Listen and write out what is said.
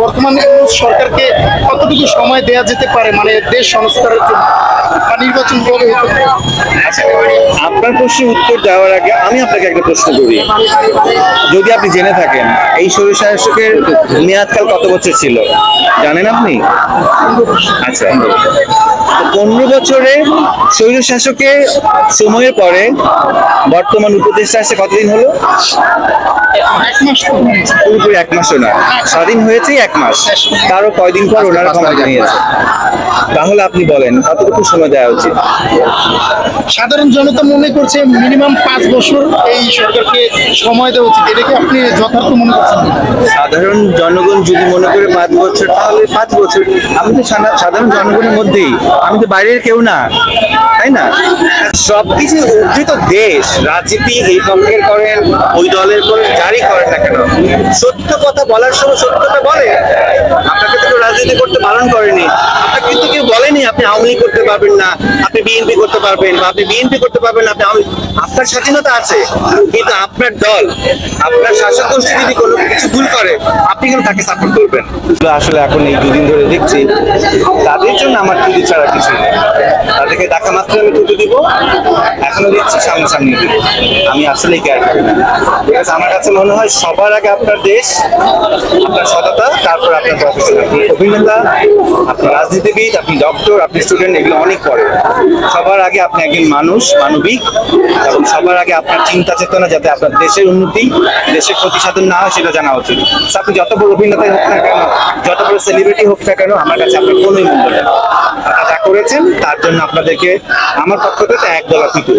বর্তমান সরকারকে কতটুকু সময় দেওয়া যেতে পারে, মানে দেশ সংস্কারের জন্য বা নির্বাচন কবে হতে পারে? আচ্ছা, আপনার প্রশ্নের উত্তর দেওয়ার আগে আমি আপনাকে একটা প্রশ্ন করি। যদি আপনি জেনে থাকেন এই স্বৈরশাসকের মেয়াদকাল কত বছর ছিল জানেন আপনি? আচ্ছা, তো 15 বছরে স্বৈরশাসকের সময়ের পরে বর্তমান উপদেষ্টা আসছে কতদিন হলো? 1 মাস তো হয়েছে। পুরোপুরি 1 মাসও না, স্বাধীন হয়েছেই 1 মাস, তারও কয়দিন পর ওনারা ক্ষমতা নিয়েছে। তাহলে আপনি বলেন কতটুকু সময় দেওয়া উচিত? সাধারণ জনতা মনে করছে মিনিমাম 5 বছর এই সরকারকে সময় দেওয়া উচিত, এটা কি আপনি যথার্থ মনে করছেন? সাধারণ জনগণ যদি মনে করে 5 বছর, তাহলে 5 বছর। আমি তো সাধারণ জনগণের মধ্যেই, আমি তো বাইরের কেউ না, তাই না? সবকিছু উদ্ধৃত দেশ, রাজনীতি এই পক্ষের করেন ওই দলের করেন, যারই করেন না কেন, সত্য কথা বলার সময় সত্যটা বলে। আপনাকে তো কেউ রাজনীতি করতে বারণ করেনি, আপনাকে কিন্তু কেউ বলেনি আপনি আওয়ামী লীগ করতে পারবেন না, আপনি বিএনপি করতে পারবেন, বা আপনি বিএনপি করতে পারবেন না, আপনি আপনার স্বাধীনতা আছে। কিন্তু আপনার দল, আপনার শাসক গোষ্ঠী যদি কোনো কিছু ভুল করে, আপনি কিন্তু তাকে সাপোর্ট করবেন। আসলে এখন এই দুদিন ধরে দেখছি তাদের জন্য আমার টুটি ছাড়া কিছু নেই। তাদেরকে দেখা মাত্র আমি টুটি দিব, এখনো দিচ্ছি, সামনে সামনে দিব। আমি আসলেই কেয়ার করি না, বিকজ আমার কাছে মনে হয় সবার আগে আপনার দেশ, আপনার সততা, তারপর আপনার প্রফেশন। আপনি অভিনেতা, আপনি রাজনীতিবিদ, আপনি ডক্টর, আপনি স্টুডেন্ট, এগুলো অনেক পরে। সবার আগে আপনি একজন মানুষ, মানবিক, এবং সবার আগে আপনার চিন্তা চেতনা যাতে আপনার দেশের উন্নতি, দেশের ক্ষতি সাধন না হয় সেটা জানা উচিত। আপনি যত বড় অভিনেতাই হোক না কেন, যত বড় সেলিব্রিটি হোক না কেন, আমার কাছে আপনার কোনোই মূল্য নেই। আপনারা যা করেছেন তার জন্য আপনাদেরকে আমার পক্ষ থেকে $1 পিটু।